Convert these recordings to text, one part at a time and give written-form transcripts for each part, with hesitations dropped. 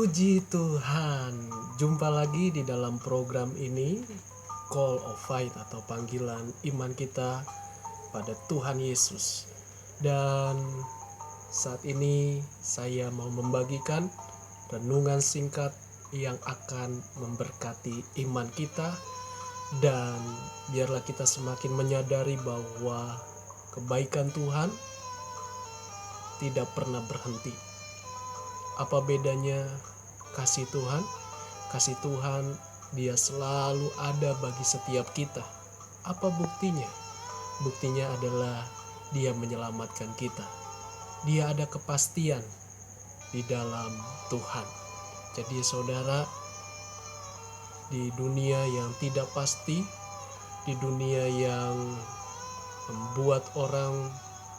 Puji Tuhan, jumpa lagi di dalam program ini, Call of Faith atau panggilan iman kita pada Tuhan Yesus. Dan saat ini saya mau membagikan renungan singkat yang akan memberkati iman kita. Dan biarlah kita semakin menyadari bahwa kebaikan Tuhan tidak pernah berhenti. Apa bedanya kasih Tuhan? Kasih Tuhan dia selalu ada bagi setiap kita. Apa buktinya? Buktinya adalah dia menyelamatkan kita. Dia ada kepastian di dalam Tuhan. Jadi saudara, di dunia yang tidak pasti, di dunia yang membuat orang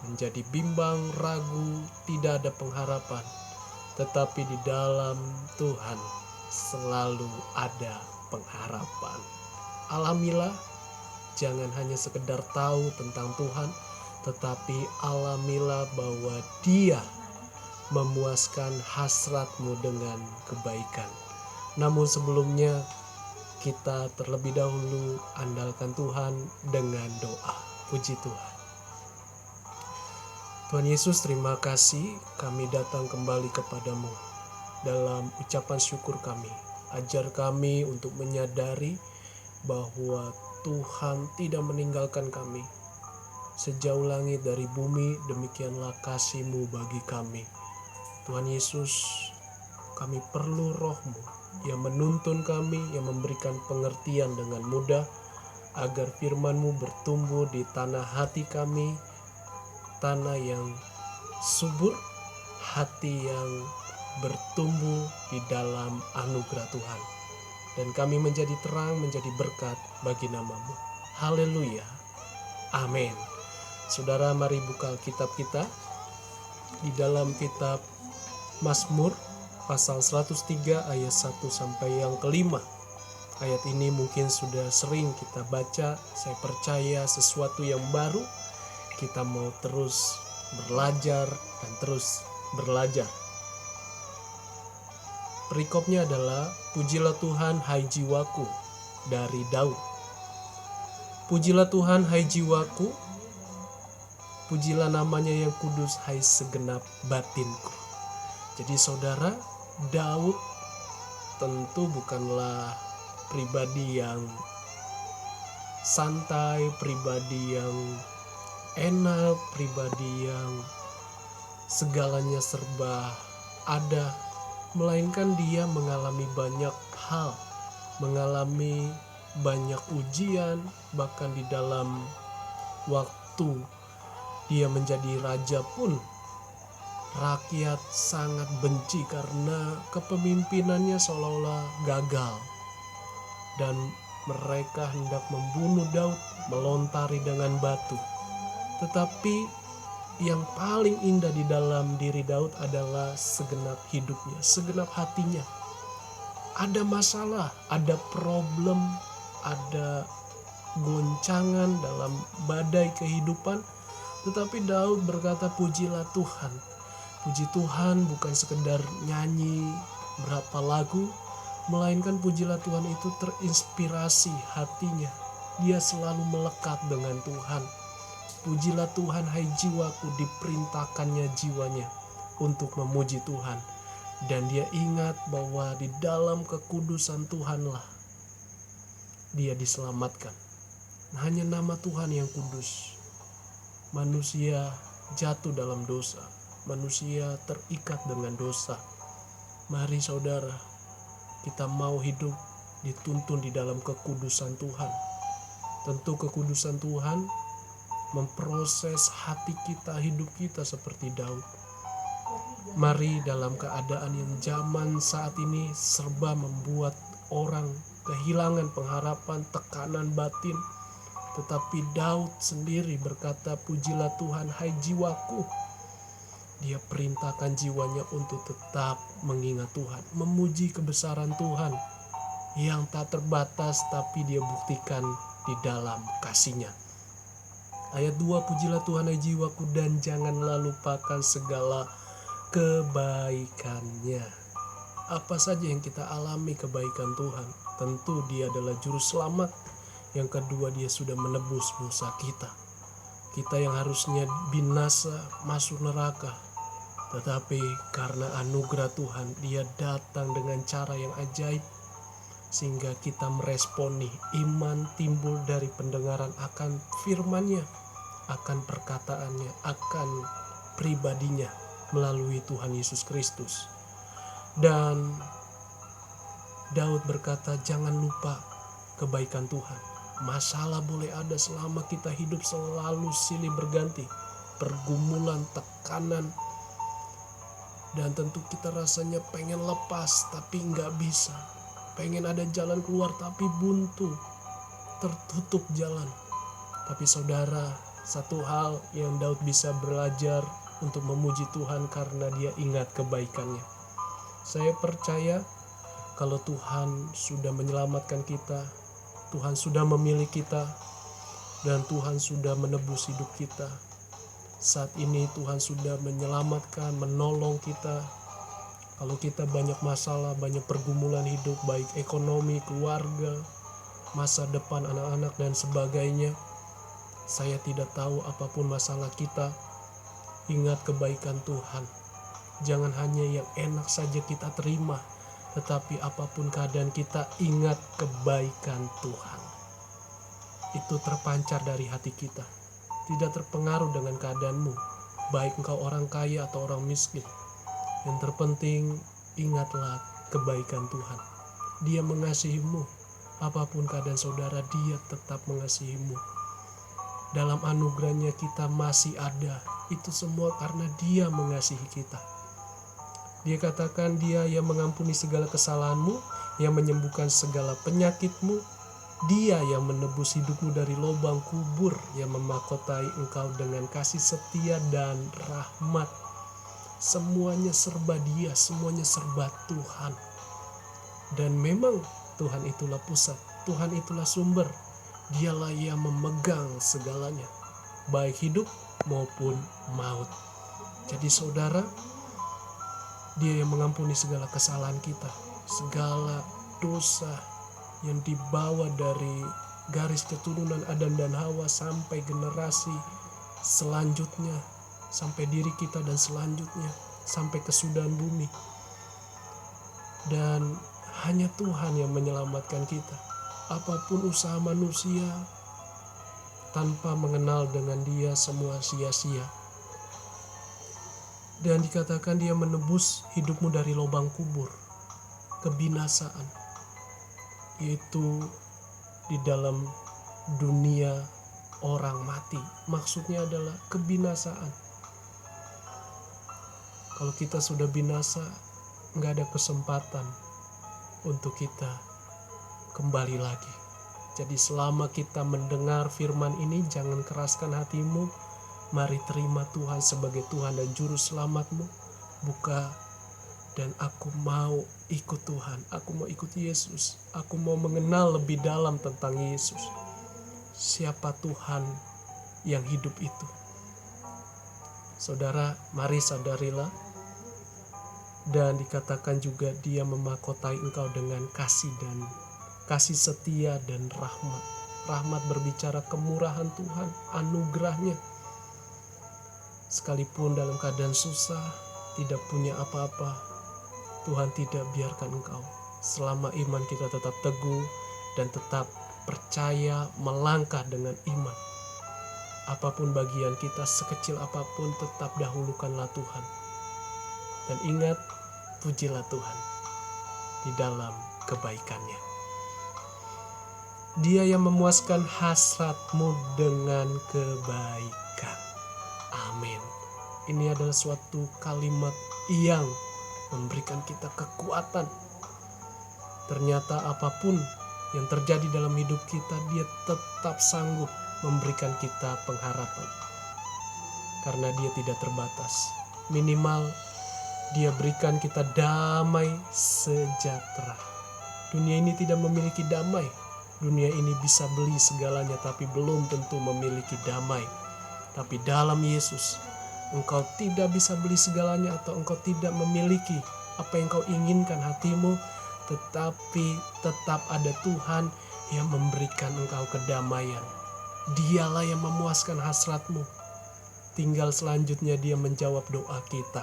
menjadi bimbang, ragu, tidak ada pengharapan, tetapi di dalam Tuhan selalu ada pengharapan. Alamilah, jangan hanya sekedar tahu tentang Tuhan, tetapi alamilah bahwa Dia memuaskan hasratmu dengan kebaikan. Namun sebelumnya, kita terlebih dahulu andalkan Tuhan dengan doa. Puji Tuhan. Tuhan Yesus, terima kasih kami datang kembali kepadamu. Dalam ucapan syukur kami, ajar kami untuk menyadari bahwa Tuhan tidak meninggalkan kami. Sejauh langit dari bumi, demikianlah kasih-Mu bagi kami. Tuhan Yesus, kami perlu Roh-Mu yang menuntun kami, yang memberikan pengertian dengan mudah, agar firman-Mu bertumbuh di tanah hati kami, tanah yang subur, hati yang bertumbuh di dalam anugerah Tuhan. Dan kami menjadi terang, menjadi berkat bagi nama-Mu. Haleluya. Amin. Saudara, mari buka Alkitab kita di dalam kitab Mazmur pasal 103 ayat 1 sampai yang kelima. Ayat ini mungkin sudah sering kita baca. Saya percaya sesuatu yang baru. Kita mau terus belajar dan terus belajar. Perikopnya adalah pujilah Tuhan hai jiwaku, dari Daud. Pujilah Tuhan hai jiwaku, pujilah namanya yang kudus hai segenap batinku. Jadi saudara, Daud tentu bukanlah pribadi yang santai, pribadi yang enak, pribadi yang segalanya serba ada, melainkan dia mengalami banyak hal, mengalami banyak ujian. Bahkan di dalam waktu dia menjadi raja pun rakyat sangat benci karena kepemimpinannya seolah-olah gagal, dan mereka hendak membunuh Daud, melontari dengan batu. Tetapi yang paling indah di dalam diri Daud adalah segenap hidupnya, segenap hatinya. Ada masalah, ada problem, ada goncangan dalam badai kehidupan. Tetapi Daud berkata, pujilah Tuhan. Puji Tuhan bukan sekedar nyanyi berapa lagu, melainkan pujilah Tuhan itu terinspirasi hatinya. Dia selalu melekat dengan Tuhan. Pujilah Tuhan hai jiwaku, diperintahkannya jiwanya untuk memuji Tuhan. Dan dia ingat bahwa di dalam kekudusan Tuhanlah dia diselamatkan. Hanya nama Tuhan yang kudus. Manusia jatuh dalam dosa. Manusia terikat dengan dosa. Mari saudara, kita mau hidup dituntun di dalam kekudusan Tuhan. Tentu kekudusan Tuhan memproses hati kita, hidup kita seperti Daud. Mari dalam keadaan yang zaman saat ini serba membuat orang kehilangan pengharapan, tekanan batin. Tetapi Daud sendiri berkata, pujilah Tuhan hai jiwaku. Dia perintahkan jiwanya untuk tetap mengingat Tuhan, memuji kebesaran Tuhan yang tak terbatas, tapi dia buktikan di dalam kasih-Nya. Ayat 2, pujilah Tuhan hai jiwaku dan janganlah lupakan segala kebaikannya. Apa saja yang kita alami kebaikan Tuhan, tentu Dia adalah juru selamat. Yang kedua, Dia sudah menebus dosa kita. Kita yang harusnya binasa masuk neraka, tetapi karena anugerah Tuhan, Dia datang dengan cara yang ajaib, sehingga kita meresponi. Iman timbul dari pendengaran akan firman-Nya, akan perkataannya, akan pribadinya melalui Tuhan Yesus Kristus. Dan Daud berkata, jangan lupa kebaikan Tuhan. Masalah boleh ada selama kita hidup, selalu silih berganti, pergumulan, tekanan, dan tentu kita rasanya pengen lepas tapi nggak bisa. Pengen ada jalan keluar tapi buntu, tertutup jalan. Tapi saudara, satu hal yang Daud bisa belajar untuk memuji Tuhan karena dia ingat kebaikannya. Saya percaya kalau Tuhan sudah menyelamatkan kita, Tuhan sudah memilih kita, dan Tuhan sudah menebus hidup kita. Saat ini Tuhan sudah menyelamatkan, menolong kita. Kalau kita banyak masalah, banyak pergumulan hidup, baik ekonomi, keluarga, masa depan anak-anak, dan sebagainya, saya tidak tahu apapun masalah kita, ingat kebaikan Tuhan. Jangan hanya yang enak saja kita terima, tetapi apapun keadaan kita, ingat kebaikan Tuhan. Itu terpancar dari hati kita, tidak terpengaruh dengan keadaanmu, baik engkau orang kaya atau orang miskin. Yang terpenting, ingatlah kebaikan Tuhan. Dia mengasihimu, apapun keadaan saudara, Dia tetap mengasihimu. Dalam anugerahnya kita masih ada. Itu semua karena Dia mengasihi kita. Dia katakan, Dia yang mengampuni segala kesalahanmu, yang menyembuhkan segala penyakitmu. Dia yang menebus hidupmu dari lubang kubur, yang memahkotai engkau dengan kasih setia dan rahmat. Semuanya serba Dia, semuanya serba Tuhan. Dan memang Tuhan itulah pusat, Tuhan itulah sumber. Dialah yang memegang segalanya, baik hidup maupun maut. Jadi saudara, Dia yang mengampuni segala kesalahan kita, segala dosa yang dibawa dari garis keturunan Adam dan Hawa sampai generasi selanjutnya, sampai diri kita dan selanjutnya, sampai kesudahan bumi. Dan hanya Tuhan yang menyelamatkan kita. Apapun usaha manusia, tanpa mengenal dengan Dia, semua sia-sia. Dan dikatakan Dia menebus hidupmu dari lubang kubur, kebinasaan, yaitu di dalam dunia orang mati. Maksudnya adalah kebinasaan. Kalau kita sudah binasa, nggak ada kesempatan untuk kita kembali lagi. Jadi selama kita mendengar firman ini, jangan keraskan hatimu. Mari terima Tuhan sebagai Tuhan dan Juru Selamatmu. Buka, dan aku mau ikut Tuhan. Aku mau ikut Yesus. Aku mau mengenal lebih dalam tentang Yesus. Siapa Tuhan yang hidup itu? Saudara, mari sadarilah. Dan dikatakan juga Dia memahkotai engkau dengan kasih setia dan rahmat. Rahmat berbicara kemurahan Tuhan, anugerahnya. Sekalipun dalam keadaan susah, tidak punya apa-apa, Tuhan tidak biarkan engkau. Selama iman kita tetap teguh dan tetap percaya melangkah dengan iman. Apapun bagian kita, sekecil apapun, tetap dahulukanlah Tuhan. Dan ingat, pujilah Tuhan di dalam kebaikannya. Dia yang memuaskan hasratmu dengan kebaikan. Amin. Ini adalah suatu kalimat yang memberikan kita kekuatan. Ternyata apapun yang terjadi dalam hidup kita, Dia tetap sanggup memberikan kita pengharapan. Karena Dia tidak terbatas. Minimal Dia berikan kita damai sejahtera. Dunia ini tidak memiliki damai. Dunia ini bisa beli segalanya, tapi belum tentu memiliki damai. Tapi dalam Yesus, engkau tidak bisa beli segalanya, atau engkau tidak memiliki apa yang kau inginkan hatimu, tetapi tetap ada Tuhan yang memberikan engkau kedamaian. Dialah yang memuaskan hasratmu. Tinggal selanjutnya dia menjawab doa kita.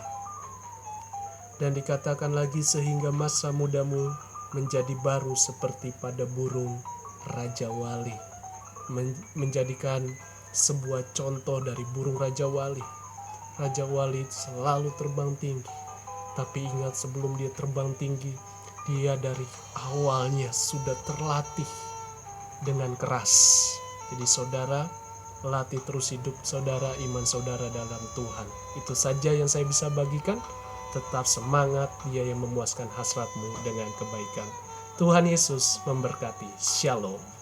Dan dikatakan lagi, sehingga masa mudamu menjadi baru seperti pada burung Raja Wali. Menjadikan sebuah contoh dari burung Raja Wali. Raja Wali selalu terbang tinggi. Tapi ingat, sebelum dia terbang tinggi, dia dari awalnya sudah terlatih dengan keras. Jadi saudara, latih terus hidup saudara, iman saudara dalam Tuhan. Itu saja yang saya bisa bagikan. Tetap semangat, dia yang memuaskan hasratmu dengan kebaikan. Tuhan Yesus memberkati. Shalom.